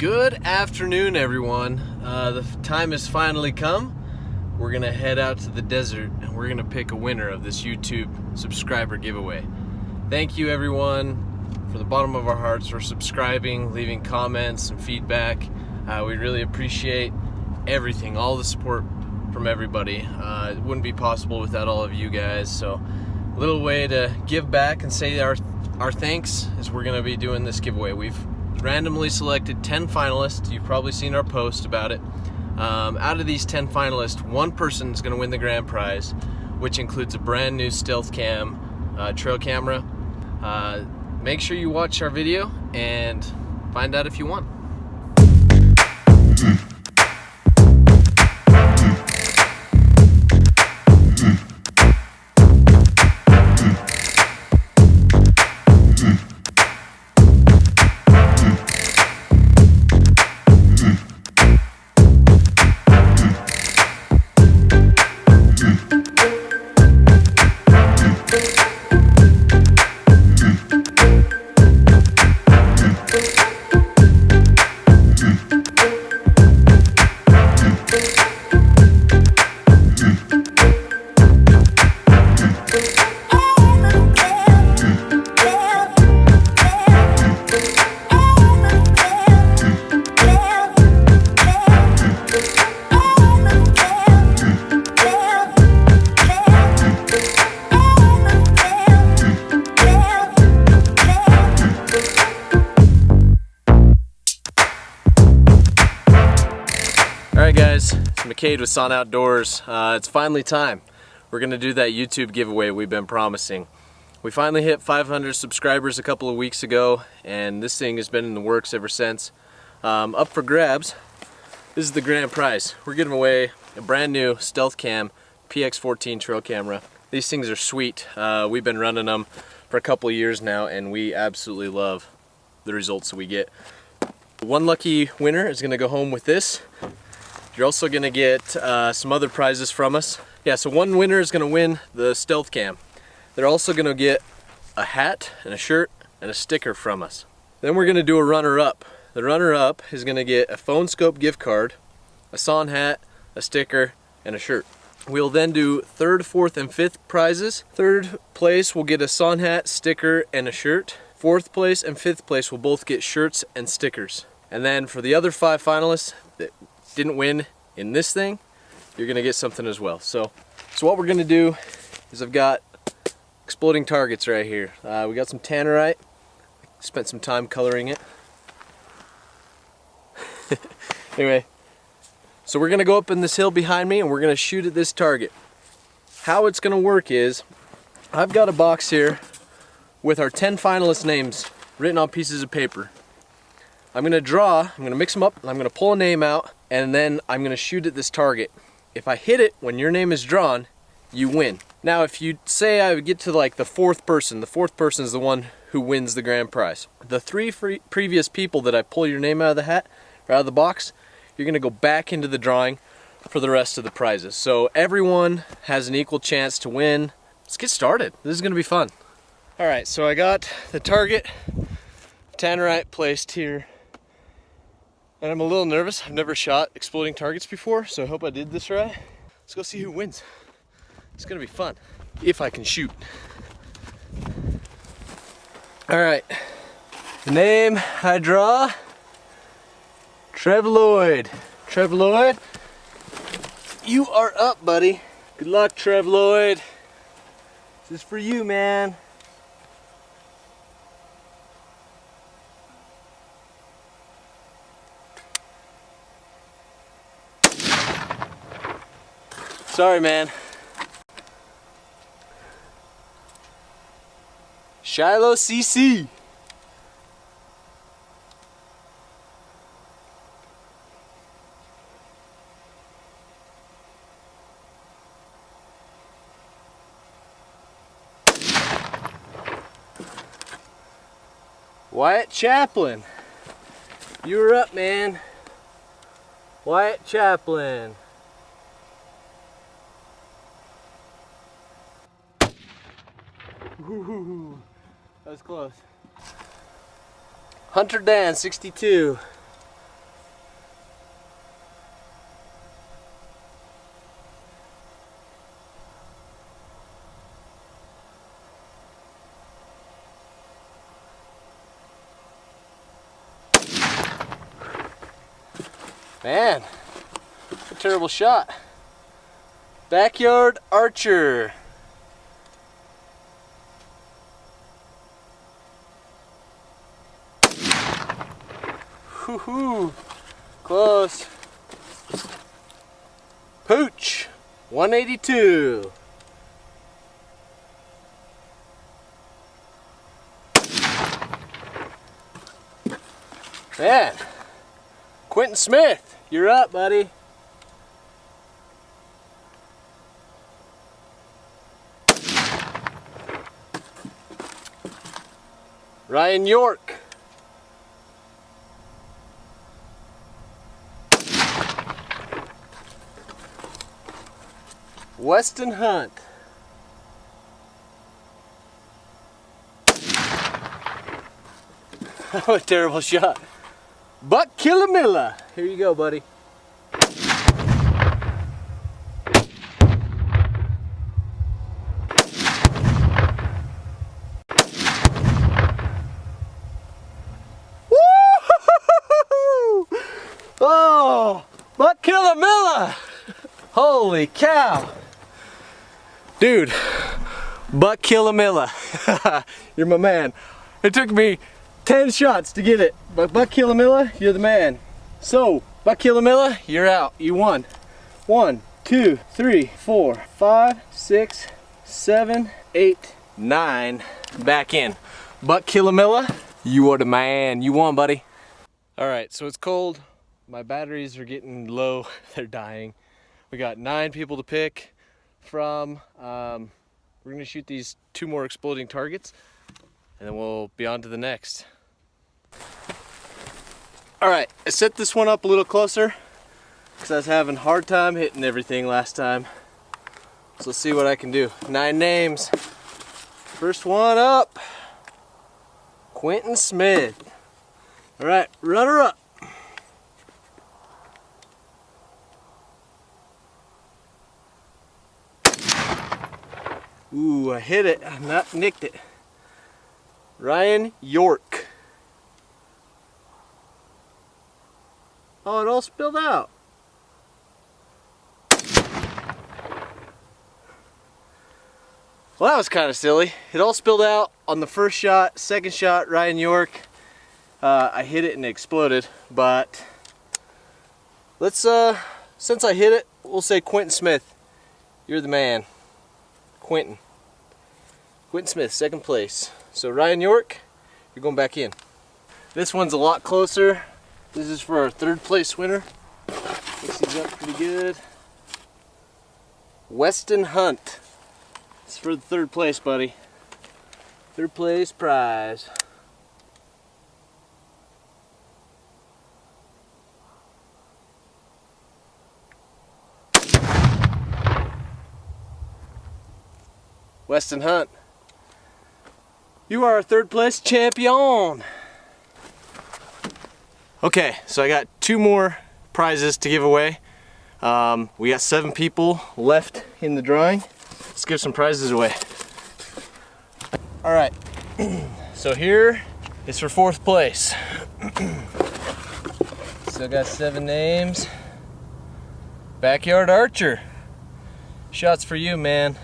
Good afternoon, everyone. The time has finally come. We're gonna head out to the desert and we're gonna pick a winner of this YouTube subscriber giveaway. Thank you, everyone, from the bottom of our hearts for subscribing, leaving comments and feedback. We really appreciate everything, all the support from everybody. It wouldn't be possible without all of you guys. So a little way to give back and say our thanks is we're gonna be doing this giveaway. We've randomly selected 10 finalists. You've probably seen our post about it. Out of these 10 finalists, one person is going to win the grand prize, which includes a brand new stealth cam trail camera. Make sure you watch our video and find out if you won. Alright guys, it's McCade with Sahn Outdoors. It's finally time. We're going to do that YouTube giveaway we've been promising. We finally hit 500 subscribers a couple of weeks ago, and this thing has been in the works ever since. Up for grabs, this is the grand prize. We're giving away a brand new Stealth Cam PX14 trail camera. These things are sweet. We've been running them for a couple of years now, and we absolutely love the results that we get. One lucky winner is going to go home with this. You're also going to get some other prizes from us. Yeah, so one winner is going to win the Stealth Cam. They're also going to get a hat and a shirt and a sticker from us. Then we're going to do a runner-up. The runner-up is going to get a phone scope gift card, a Sahn hat, a sticker, and a shirt. We'll then do third, fourth, and fifth prizes. Third place will get a Sahn hat, sticker, and a shirt. Fourth place and fifth place will both get shirts and stickers. And then for the other 5 finalists that didn't win in this thing, you're gonna get something as well. So what we're gonna do is I've got exploding targets right here. We got some tannerite. Spent some time coloring it. Anyway, so we're gonna go up in this hill behind me and we're gonna shoot at this target. How it's gonna work is I've got a box here with our 10 finalist names written on pieces of paper. I'm gonna mix them up, and I'm gonna pull a name out, and then I'm gonna shoot at this target. If I hit it when your name is drawn, you win. Now, if you say I would get to like the fourth person is the one who wins the grand prize. The 3 previous people that I pull your name out of the hat, or out of the box, you're gonna go back into the drawing for the rest of the prizes. So everyone has an equal chance to win. Let's get started. This is gonna be fun. All right, so I got the target tannerite placed here. And I'm a little nervous. I've never shot exploding targets before, so I hope I did this right. Let's go see who wins. It's gonna be fun, if I can shoot. All right, the name I draw, Trev Lloyd. Trev Lloyd, you are up, buddy. Good luck, Trev Lloyd. This is for you, man. Sorry, man. Shiloh CC. Wyatt Chaplin. You're up, man. Wyatt Chaplin. Ooh, that was close. Hunter Dan, 62. Man, a terrible shot. Backyard archer. Whoo-hoo. Close. Pooch. 182. Man. Quentin Smith, you're up, buddy. Ryan York. Weston Hunt. Oh, a terrible shot. Buck Killamilla. Here you go, buddy. Woo! Oh, Buck Killamilla. Holy cow. Dude, Buck Killamilla. You're my man. It took me 10 shots to get it, but Buck Killamilla, you're the man. So, Buck Killamilla, you're out. You won. 1, 2, 3, 4, 5, 6, 7, 8, 9. Back in. Buck Killamilla, you are the man. You won, buddy. All right, so it's cold. My batteries are getting low. They're dying. We got 9 people to pick from. We're gonna shoot these 2 more exploding targets, and then we'll be on to the next. All right, I set this one up a little closer because I was having a hard time hitting everything last time. So let's see what I can do. 9 names. First one up, Quentin Smith. All right, runner up. Ooh, I hit it, I not nicked it. Ryan York. Oh, it all spilled out. Well, that was kind of silly. It all spilled out on the first shot. Second shot, Ryan York. I hit it and it exploded, but let's, since I hit it, we'll say Quentin Smith. You're the man. Quentin Smith, second place. So Ryan York, you're going back in. This one's a lot closer. This is for our 3rd place winner. Looks these up pretty good. Weston Hunt. It's for the 3rd place, buddy. 3rd place prize. Weston Hunt, you are our 3rd place champion. Okay, so I got 2 more prizes to give away. We got 7 people left in the drawing. Let's give some prizes away. All right, so here is for 4th place. Still got 7 names. Backyard Archer. Shots for you, man.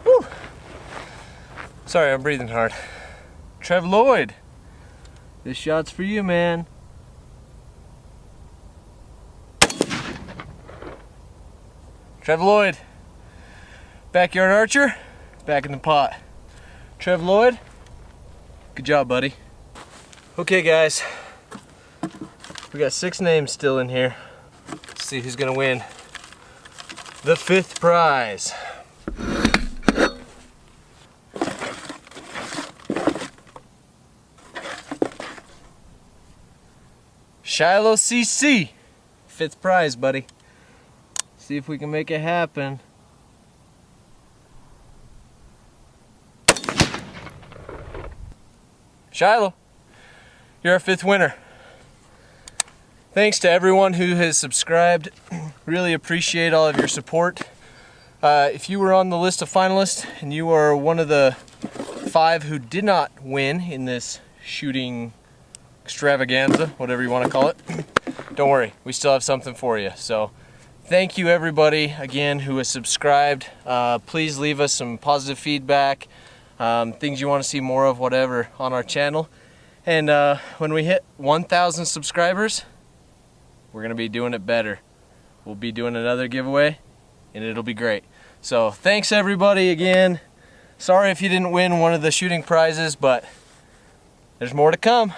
Whew. Sorry, I'm breathing hard. Trev Lloyd, this shot's for you, man. Trev Lloyd, Backyard Archer, back in the pot. Trev Lloyd, good job, buddy. Okay, guys. We got 6 names still in here. Let's see who's gonna win the 5th prize. Shiloh CC, 5th prize, buddy. See if we can make it happen. Shiloh, you're our 5th winner. Thanks to everyone who has subscribed. Really appreciate all of your support. If you were on the list of finalists and you are one of the 5 who did not win in this shooting extravaganza, whatever you want to call it, don't worry, we still have something for you. So thank you everybody again who has subscribed. Please leave us some positive feedback, things you want to see more of, whatever, on our channel. And when we hit 1,000 subscribers, we're going to be doing it better. We'll be doing another giveaway and it'll be great. So thanks everybody again. Sorry if you didn't win one of the shooting prizes, but there's more to come.